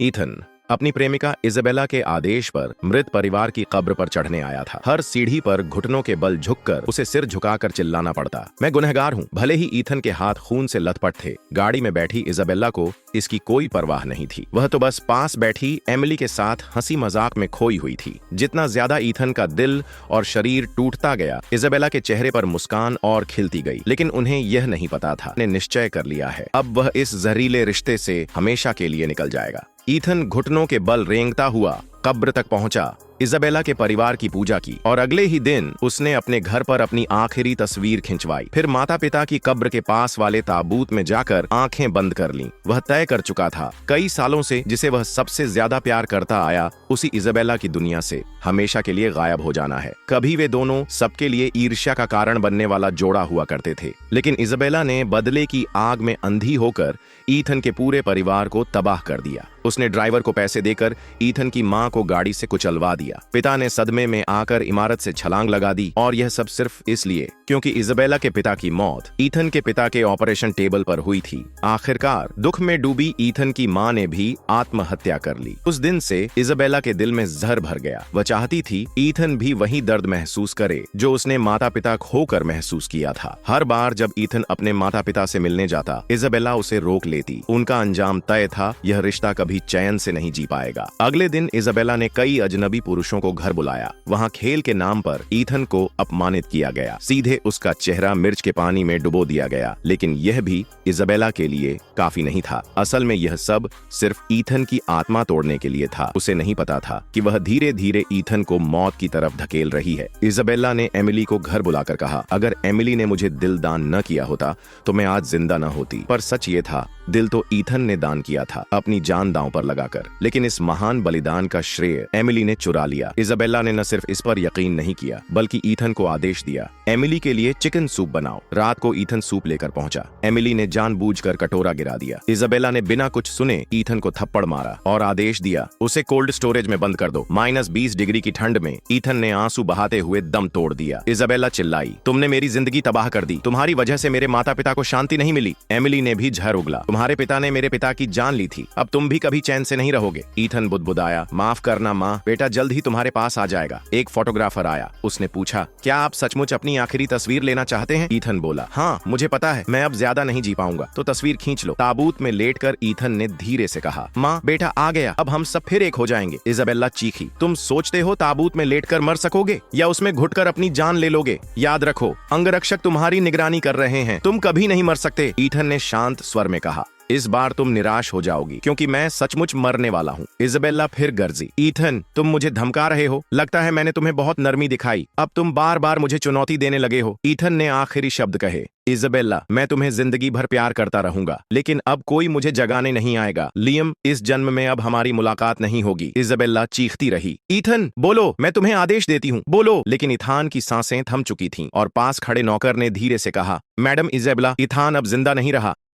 Ethan अपनी प्रेमिका Isabella के आदेश पर मृत परिवार की कब्र पर चढ़ने आया था। हर सीढ़ी पर घुटनों के बल झुककर उसे सिर झुकाकर चिल्लाना पड़ता, मैं गुनहगार हूँ। भले ही ईथन के हाथ खून से लथपथ थे, गाड़ी में बैठी इज़ाबेला को इसकी कोई परवाह नहीं थी। वह तो बस पास बैठी एमिली के साथ हंसी मजाक में खोई हुई थी। जितना ज्यादा ईथन का दिल और शरीर टूटता गया, इज़ाबेला के चेहरे पर मुस्कान और खिलती गई। लेकिन उन्हें यह नहीं पता था, ने निश्चय कर लिया है, अब वह इस जहरीले रिश्ते से हमेशा के लिए निकल जाएगा। ईथन घुटनों के बल रेंगता हुआ कब्र तक पहुंचा, इज़ाबेला के परिवार की पूजा की और अगले ही दिन उसने अपने घर पर अपनी आखिरी तस्वीर खिंचवाई। फिर माता पिता की कब्र के पास वाले ताबूत में जाकर आंखें बंद कर लीं। वह तय कर चुका था, कई सालों से जिसे वह सबसे ज्यादा प्यार करता आया, उसी इज़ाबेला की दुनिया से हमेशा के लिए गायब हो जाना है। कभी वे दोनों सबके लिए ईर्ष्या का कारण बनने वाला जोड़ा हुआ करते थे, लेकिन इज़ाबेला ने बदले की आग में अंधी होकर ईथन के पूरे परिवार को तबाह कर दिया। उसने ड्राइवर को पैसे देकर ईथन की मां को गाड़ी से कुचलवा दिया। पिता ने सदमे में आकर इमारत से छलांग लगा दी, और यह सब सिर्फ इसलिए क्योंकि इज़ाबेला के पिता की मौत ईथन के पिता के ऑपरेशन टेबल पर हुई थी। आखिरकार दुख में डूबी ईथन की मां ने भी आत्महत्या कर ली। उस दिन से इज़ाबेला के दिल में जहर भर गया। वह चाहती थी ईथन भी वही दर्द महसूस करे जो उसने माता पिता खोकर महसूस किया था। हर बार जब ईथन अपने माता पिता से मिलने जाता, इज़ाबेला उसे रोक लेती। उनका अंजाम तय था, यह रिश्ता कभी चैन से नहीं जी पाएगा। अगले दिन इज़ाबेला ने कई अजनबी पुरुषों को घर बुलाया। वहाँ खेल के नाम पर ईथन को अपमानित किया गया। सीधे उसका चेहरा मिर्च के पानी में डुबो दिया गया। लेकिन यह भी इज़ाबेला के लिए काफी नहीं था। असल में यह सब सिर्फ ईथन की आत्मा तोड़ने के लिए था। उसे नहीं पता था कि वह धीरे धीरे ईथन को मौत की तरफ धकेल रही है। इज़ाबेला ने एमिली को घर बुलाकर कहा, अगर एमिली ने मुझे दिल दान न किया होता तो मैं आज जिंदा न होती। पर सच ये था, दिल तो ईथन ने दान किया था, अपनी जान दांव पर लगाकर। लेकिन इस महान बलिदान का श्रेय एमिली ने चुरा लिया। इज़ाबेला ने न सिर्फ इस पर यकीन नहीं किया, बल्कि ईथन को आदेश दिया, एमिली के लिए चिकन सूप बनाओ। रात को ईथन सूप लेकर पहुंचा। एमिली ने जानबूझकर कटोरा गिरा दिया। इज़ाबेला ने बिना कुछ सुने ईथन को थप्पड़ मारा और आदेश दिया, उसे कोल्ड स्टोरेज में बंद कर दो। -20 डिग्री की ठंड में ईथन ने आंसू बहाते हुए दम तोड़ दिया। इज़ाबेला चिल्लाई, तुमने मेरी जिंदगी तबाह कर दी। तुम्हारी वजह से मेरे माता पिता को शांति नहीं मिली। एमिली ने भी झर उगला, तुम्हारे पिता ने मेरे पिता की जान ली थी, अब तुम भी कभी चैन से नहीं रहोगे। ईथन बुदबुदाया, माफ करना माँ, बेटा जल्द ही तुम्हारे पास आ जाएगा। एक फोटोग्राफर आया। उसने पूछा, क्या आप सचमुच अपनी आखिरी तस्वीर लेना चाहते हैं? ईथन बोला, हाँ मुझे पता है मैं अब ज्यादा नहीं जी पाऊंगा, तो तस्वीर खींच लो। ताबूत में लेटकर ईथन ने धीरे से कहा, माँ बेटा आ गया, अब हम सब फिर एक हो जाएंगे। इज़ाबेला चीखी, तुम सोचते हो ताबूत में लेटकर मर सकोगे या उसमें घुटकर अपनी जान ले लोगे? याद रखो, अंगरक्षक तुम्हारी निगरानी कर रहे हैं, तुम कभी नहीं मर सकते। ईथन ने शांत स्वर में कहा, इस बार तुम निराश हो जाओगी क्योंकि मैं सचमुच मरने वाला हूँ। इज़ाबेला फिर गर्जी, ईथन तुम मुझे धमका रहे हो? लगता है मैंने तुम्हें बहुत नरमी दिखाई, अब तुम बार बार मुझे चुनौती देने लगे हो। ईथन ने आखिरी शब्द कहे, इज़ाबेला मैं तुम्हें जिंदगी भर प्यार करता रहूंगा, लेकिन अब कोई मुझे जगाने नहीं आएगा। लियम, इस जन्म में अब हमारी मुलाकात नहीं होगी। इज़ाबेला चीखती रही, ईथन बोलो, मैं तुम्हें आदेश देती हूँ, बोलो। लेकिन ईथान की सांसें थम चुकी थीं और पास खड़े नौकर ने धीरे से कहा, मैडम इज़ाबेला, ईथान अब जिंदा नहीं रहा।